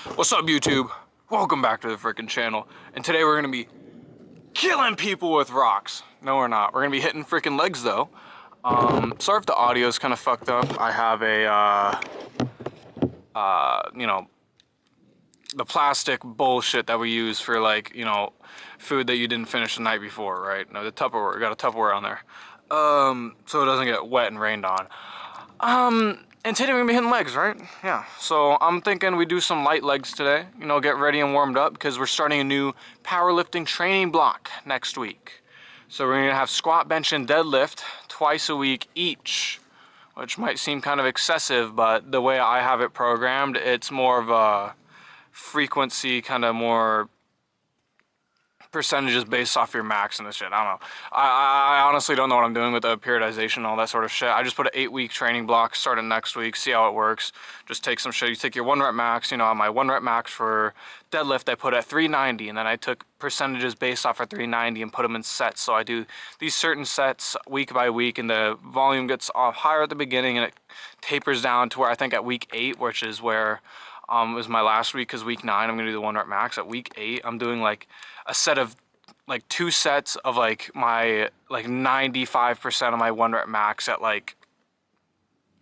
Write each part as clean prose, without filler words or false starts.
What's up, YouTube? Welcome back to the freaking channel. And today we're gonna be killing people with rocks. No, we're not. We're gonna be hitting freaking legs though. Sorry if the audio is kind of fucked up. I have a, the plastic bullshit that we use for like, food that you didn't finish the night before, right? No, the Tupperware. We got a Tupperware on there. So it doesn't get wet and rained on. And today we're gonna be hitting legs, right? Yeah, so I'm thinking we do some light legs today, get ready and warmed up because we're starting a new powerlifting training block next week. So we're gonna have squat, bench, and deadlift twice a week each, which might seem kind of excessive, but the way I have it programmed, it's more of a frequency, kind of more percentages based off your max and this shit. I don't know. I honestly don't know what I'm doing with the periodization and all that sort of shit. I just put an 8-week training block starting next week, see how it works. Just take some shit. You take your 1 rep max, my 1 rep max for deadlift I put at 390, and then I took percentages based off of 390 and put them in sets. So I do these certain sets week by week, and the volume gets off higher at the beginning and it tapers down to where I think at week 8, which is where was my last week, because week 9 I'm gonna do the 1 rep max. At week 8 I'm doing like a set of like 2 sets of like my 95% of my 1 rep max at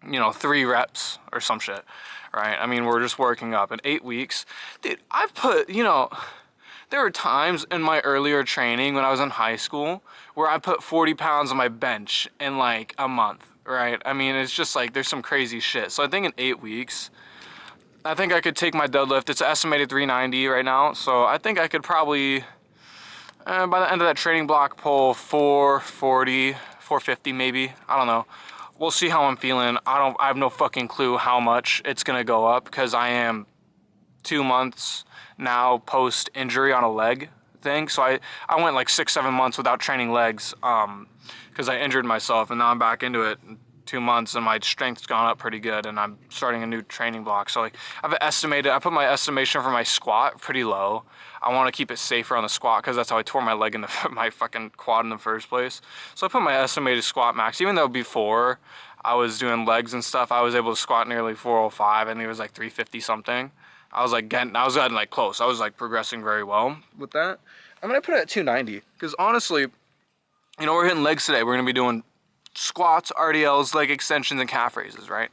3 reps or some shit, right? I mean, we're just working up in 8 weeks. Dude, I've put, there were times in my earlier training when I was in high school where I put 40 pounds on my bench in like a month, right? I mean, it's just like there's some crazy shit. So I think in 8 weeks I think I could take my deadlift. It's estimated 390 right now, so I think I could probably, by the end of that training block, pull 440, 450 maybe. I don't know. We'll see how I'm feeling. I have no fucking clue how much it's gonna go up, because I am 2 months now post-injury on a leg thing. So I went like 6-7 months without training legs, because I injured myself, and now I'm back into it. 2 months, and my strength's gone up pretty good, and I'm starting a new training block. So like I put my estimation for my squat pretty low. I want to keep it safer on the squat, because that's how I tore my leg in my fucking quad in the first place. So I put my estimated squat max, even though before I was doing legs and stuff, I was able to squat nearly 405, and it was like 350 something. I was getting like close. I was like progressing very well with that. I'm gonna put it at 290, because honestly, we're hitting legs today. We're gonna be doing squats, RDLs, leg extensions, and calf raises, right?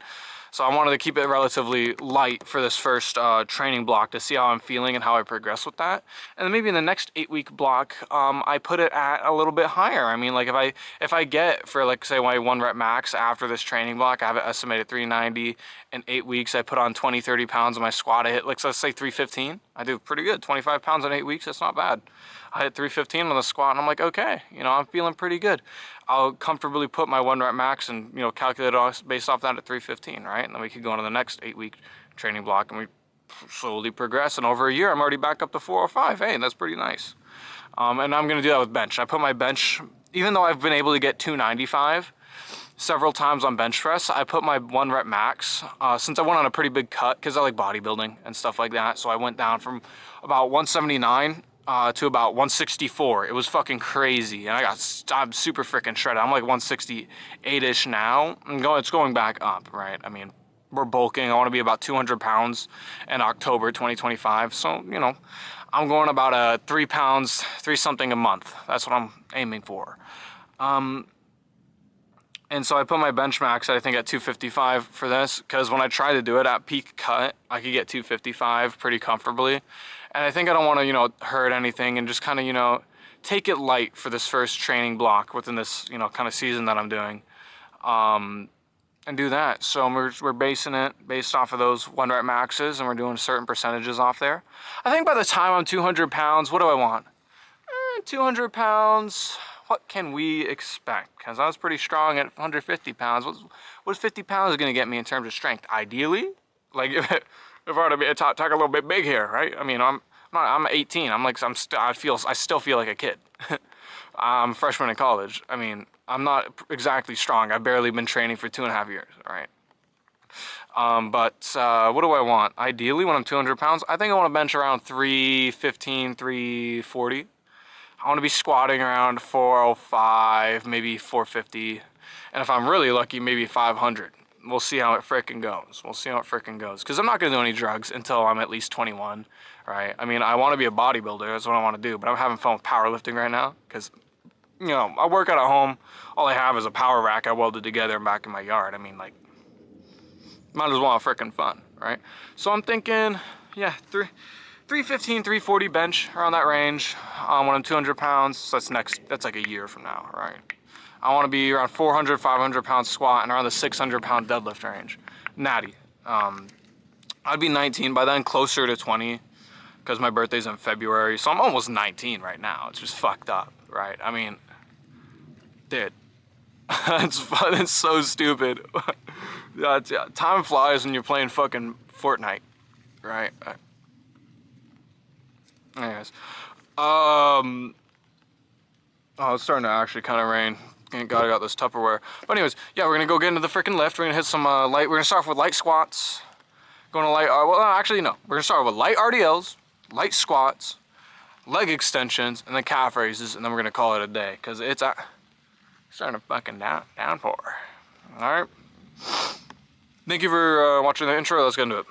So I wanted to keep it relatively light for this first training block to see how I'm feeling and how I progress with that. And then maybe in the next 8-week block, I put it at a little bit higher. I mean, like if I get for like say my 1 rep max after this training block, I have it estimated 390. In 8 weeks, I put on 20-30 pounds on my squat. I hit like, let's say 315. I do pretty good. 25 pounds in 8 weeks. That's not bad. I hit 315 on the squat, and I'm like, okay, I'm feeling pretty good. I'll comfortably put my 1 rep max and, calculate it based off that at 315, right? And then we could go on to the next 8-week training block, and we slowly progress. And over a year, I'm already back up to 405. Hey, that's pretty nice. And I'm going to do that with bench. I put my bench, even though I've been able to get 295 several times on bench press, I put my 1 rep max, since I went on a pretty big cut, because I like bodybuilding and stuff like that. So I went down from about 179 to about 164. It was fucking crazy, and I'm super freaking shredded. I'm like 168-ish now. It's going back up, right? I mean, we're bulking. I want to be about 200 pounds in October 2025. So, I'm going about 3 pounds, 3 something a month. That's what I'm aiming for. And so I put my bench max, I think, at 255 for this, because when I tried to do it at peak cut, I could get 255 pretty comfortably. And I think I don't want to, hurt anything, and just kind of, take it light for this first training block within this, kind of season that I'm doing. And do that. So we're basing it based off of those 1 rep maxes, and we're doing certain percentages off there. I think by the time I'm 200 pounds, what do I want? 200 pounds, what can we expect? Because I was pretty strong at 150 pounds. What's 50 pounds going to get me in terms of strength? Ideally, like if I were to be talk a little bit big here, right? I mean, I'm 18. I still feel like a kid. I'm a freshman in college. I mean, I'm not exactly strong. I've barely been training for 2.5 years, right? But what do I want? Ideally, when I'm 200 pounds, I think I want to bench around 315, 340. I want to be squatting around 405, maybe 450. And if I'm really lucky, maybe 500. we'll see how it frickin' goes. We'll see how it frickin' goes. Because I'm not going to do any drugs until I'm at least 21, right? I mean, I want to be a bodybuilder. That's what I want to do. But I'm having fun with powerlifting right now. Because, you know, I work out at home. All I have is a power rack I welded together back in my yard. I mean, like, might as well have frickin' fun, right? So I'm thinking, yeah, 315, 340 bench, around that range. When I'm 200 pounds, so that's like a year from now, right? I want to be around 400, 500 pound squat and around the 600 pound deadlift range. Natty. I'd be 19 by then, closer to 20, because my birthday's in February, so I'm almost 19 right now. It's just fucked up, right? I mean, dude, it's so stupid. Yeah, time flies when you're playing fucking Fortnite, right? Anyways, oh, it's starting to actually kind of rain. Thank God I got this Tupperware. But anyways, yeah, we're gonna go get into the freaking lift. We're gonna hit some light. We're gonna start off with light squats. Going to light. Well, actually no. We're gonna start with light RDLs, light squats, leg extensions, and then calf raises, and then we're gonna call it a day because it's starting to fucking downpour. All right. Thank you for watching the intro. Let's get into it.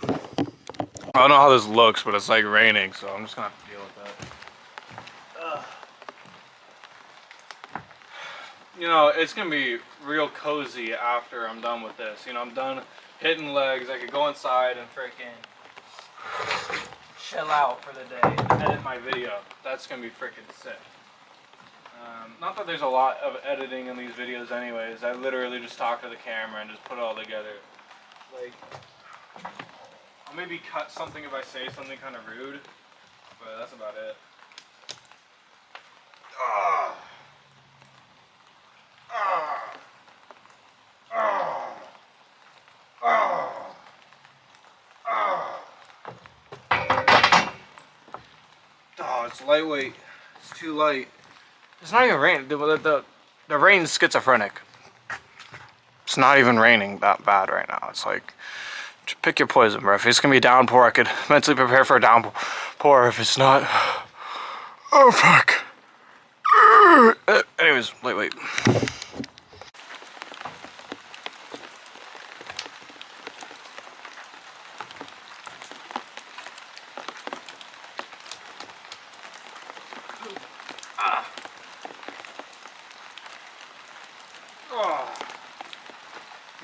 I don't know how this looks, but it's like raining, so I'm just gonna have to deal with that. You know, it's gonna be real cozy after I'm done with this. You know, I'm done hitting legs. I could go inside and freaking chill out for the day, edit my video. That's gonna be freaking sick. Not that there's a lot of editing in these videos anyways. I literally just talk to the camera and just put it all together. Like, I'll maybe cut something if I say something kind of rude, but that's about it. Oh, it's lightweight. It's too light. It's not even raining. The rain's schizophrenic. It's not even raining that bad right now. It's like, pick your poison, bro. If it's gonna be a downpour, I could mentally prepare for a downpour. If it's not, oh fuck. Anyways, lightweight.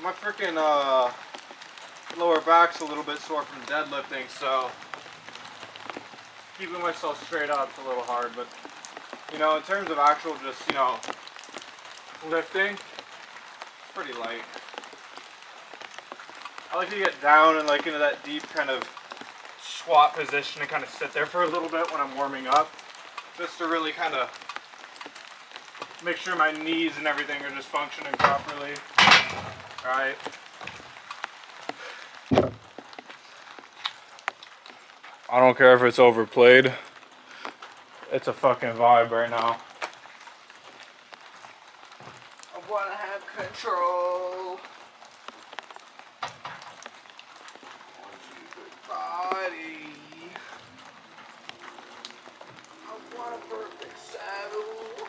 My freaking lower back's a little bit sore from deadlifting, so keeping myself straight up's a little hard. But you know, in terms of actual just, you know, lifting, it's pretty light. I like to get down and like into that deep kind of squat position and kind of sit there for a little bit when I'm warming up, just to really kind of make sure my knees and everything are just functioning properly. Alright. I don't care if it's overplayed. It's a fucking vibe right now. I wanna have control. Body. I want a perfect saddle.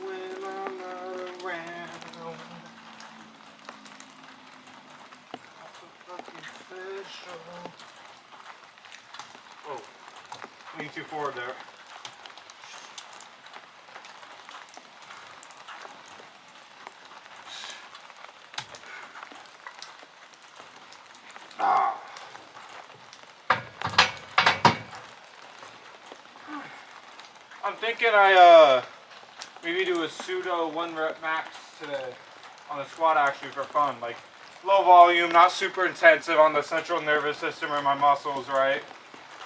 When I'm not around, that's so fucking special. Oh, leaning too forward there. I'm thinking I maybe do a pseudo 1 rep max today on the squat, actually, for fun. Like low volume, not super intensive on the central nervous system or my muscles, right?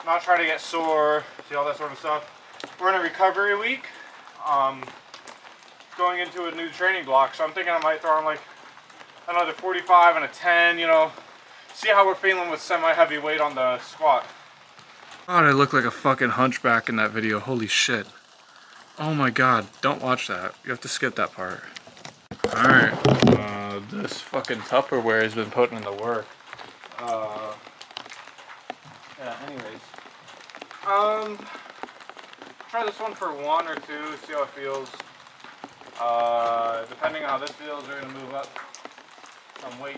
Not trying to get sore, see all that sort of stuff. We're in a recovery week, going into a new training block, so I'm thinking I might throw on like another 45 and a 10, you know, see how we're feeling with semi-heavy weight on the squat. God, I look like a fucking hunchback in that video. Holy shit. Oh my god, don't watch that. You have to skip that part. Alright, this fucking Tupperware has been putting in the work. Yeah, anyways. Trying try this one for 1 or 2, see how it feels. Depending on how this feels, we're gonna move up some weight.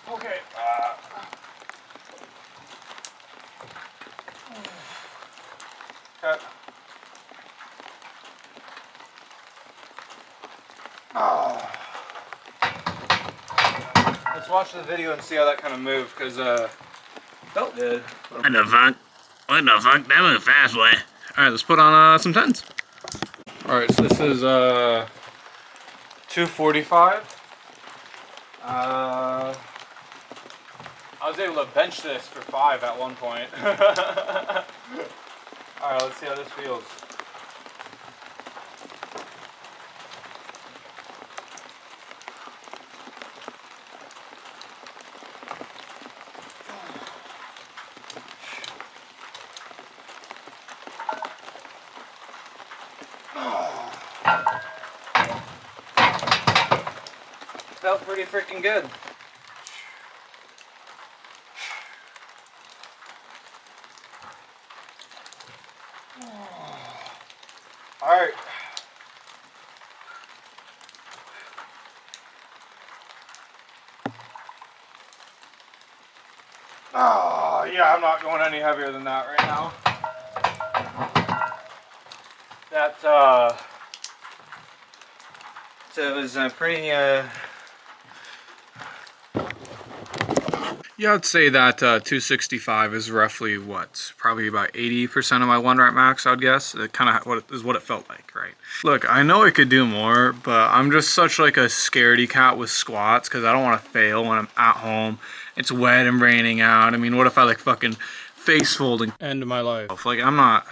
Okay. Okay. Let's watch the video and see how that kind of moved, because felt good. What the fuck? What the fuck? That moved fast, boy. Alright, let's put on some tens. Alright, so this is 245. I was able to bench this for 5 at one point. Alright, let's see how this feels. Felt pretty freaking good. Alright. Oh, yeah, I'm not going any heavier than that right now. That, so it was pretty, Yeah, I'd say that 265 is roughly what? Probably about 80% of my 1 rep max, I'd guess. It kind of what it felt like, right? Look, I know I could do more, but I'm just such like a scaredy cat with squats because I don't want to fail when I'm at home. It's wet and raining out. I mean, what if I like fucking face folding? End of my life. Like, I'm not...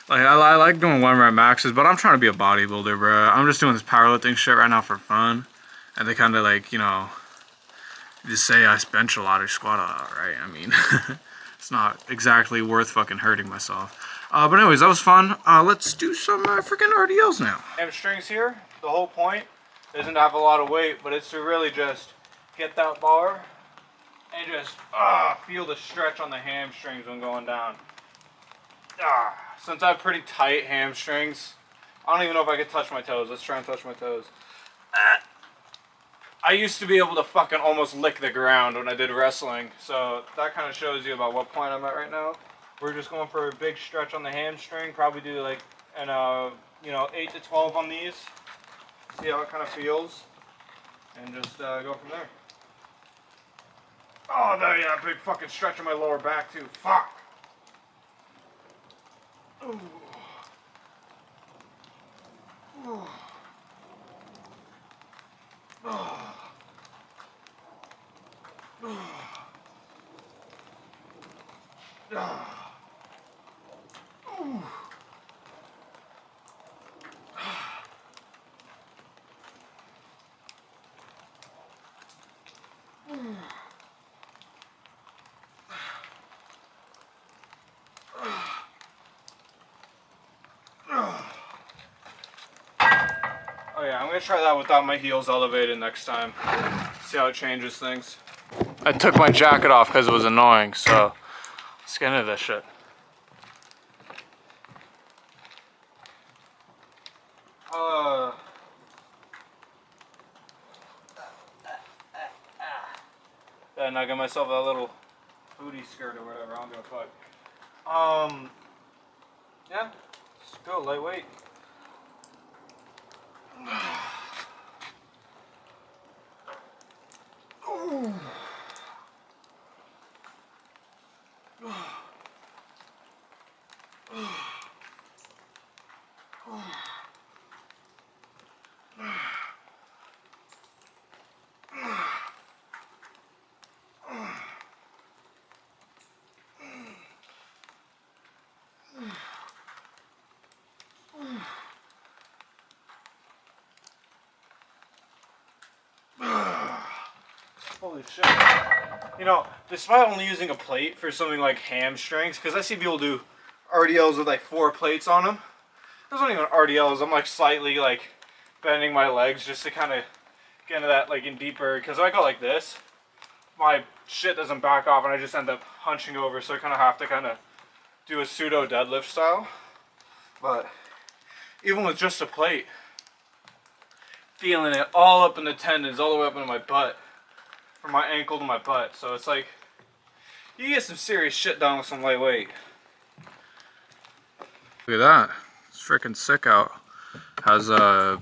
Like, I like doing 1 rep maxes, but I'm trying to be a bodybuilder, bro. I'm just doing this powerlifting shit right now for fun. And they kind of like, you know... just say I bench a lot or squat a lot, right? I mean, it's not exactly worth fucking hurting myself. But anyways, that was fun. Let's do some freaking RDLs now. Hamstrings here. The whole point isn't to have a lot of weight, but it's to really just get that bar and just feel the stretch on the hamstrings when going down. Since I have pretty tight hamstrings, I don't even know if I could touch my toes. Let's try and touch my toes. I used to be able to fucking almost lick the ground when I did wrestling, so that kind of shows you about what point I'm at right now. We're just going for a big stretch on the hamstring, probably do like an you know, 8 to 12 on these. See how it kind of feels, and just go from there. Oh, there, yeah, big fucking stretch on my lower back too. Fuck. Ooh. Ooh. Oh. Oh yeah, I'm gonna try that without my heels elevated next time. See how it changes things. I took my jacket off because it was annoying, so let's get into this shit. Then I got myself a little booty skirt or whatever, I don't give a fuck. Yeah, let's go, lightweight. Ooh. Holy shit. You know, despite only using a plate for something like hamstrings, because I see people do RDLs with like 4 plates on them. Those aren't even RDLs, I'm like slightly like bending my legs just to kind of get into that like in deeper, because if I go like this, my shit doesn't back off and I just end up hunching over, so I kind of have to kind of do a pseudo deadlift style. But even with just a plate, feeling it all up in the tendons, all the way up into my butt, from my ankle to my butt. So it's like, you get some serious shit done with some light weight. Look at that. It's freaking sick out. Has hold on,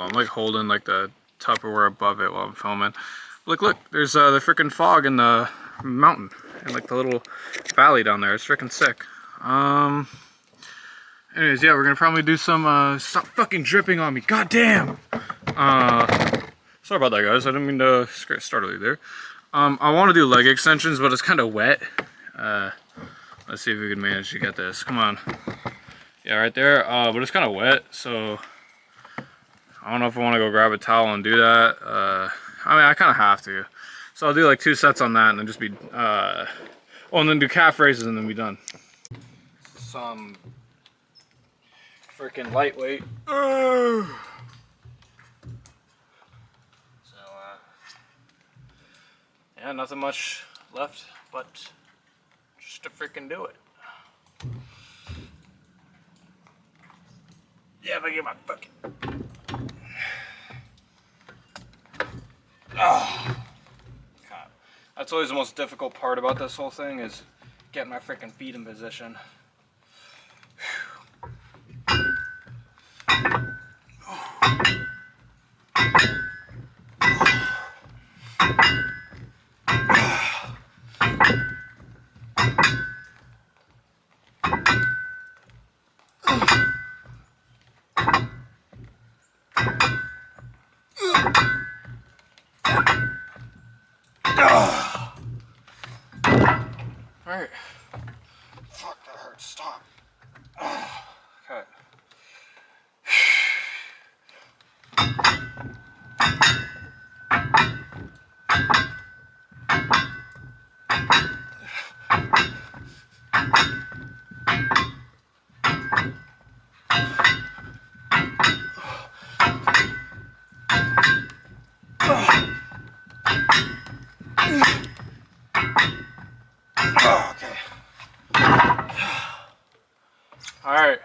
I'm like holding like the Tupperware above it while I'm filming. Look, there's the freaking fog in the mountain and like the little valley down there. It's freaking sick. Anyways, yeah, we're gonna probably do some stop fucking dripping on me. God damn. Sorry about that, guys. I didn't mean to startle you there. I want to do leg extensions, but it's kind of wet. Let's see if we can manage to get this. Come on. Yeah, right there. But it's kind of wet, so I don't know if I want to go grab a towel and do that. I mean, I kind of have to. So I'll do like 2 sets on that and then just be, and then do calf raises and then be done. Some freaking lightweight. So, yeah, nothing much left but just to freaking do it. Yeah, if I get my fucking... Oh, God. That's always the most difficult part about this whole thing, is getting my freaking feet in position. Alright. Fuck, that hurts. Stop. Okay. Okay. Alright.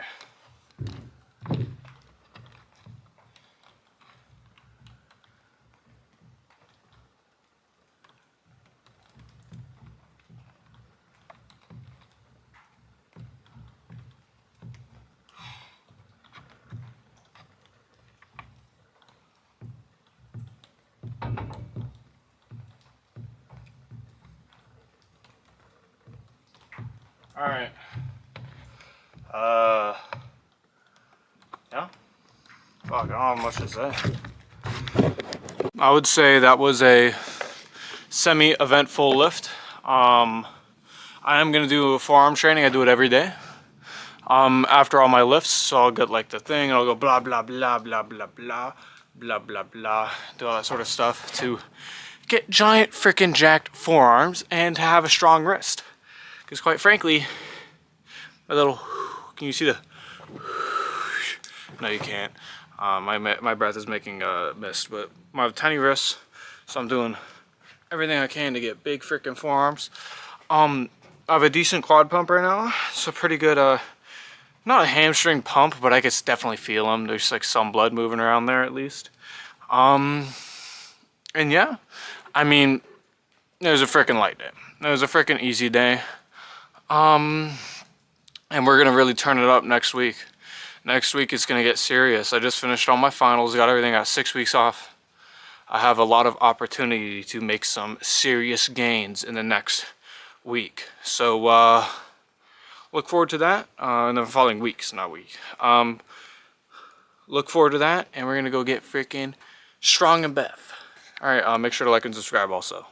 Alright. Yeah. Fuck, I don't have much to say. I would say that was a semi-eventful lift. I am gonna do a forearm training. I do it every day. After all my lifts, so I'll get like the thing, and I'll go blah blah blah blah blah blah blah blah blah, do all that sort of stuff to get giant freaking jacked forearms and to have a strong wrist. Because quite frankly, my little, can you see the? No, you can't. My breath is making a mist, but my tiny wrists, so I'm doing everything I can to get big freaking forearms. I have a decent quad pump right now. It's a pretty good, not a hamstring pump, but I can definitely feel them. There's like some blood moving around there at least. And yeah, I mean, it was a freaking light day. It was a freaking easy day. And we're gonna really turn it up next week. Next week it's gonna get serious. I just finished all my finals, got everything, got 6 weeks off. I have a lot of opportunity to make some serious gains in the next week. So look forward to that in the following weeks, not week. Look forward to that, and we're gonna go get freaking strong and Beth. All right, make sure to like and subscribe also.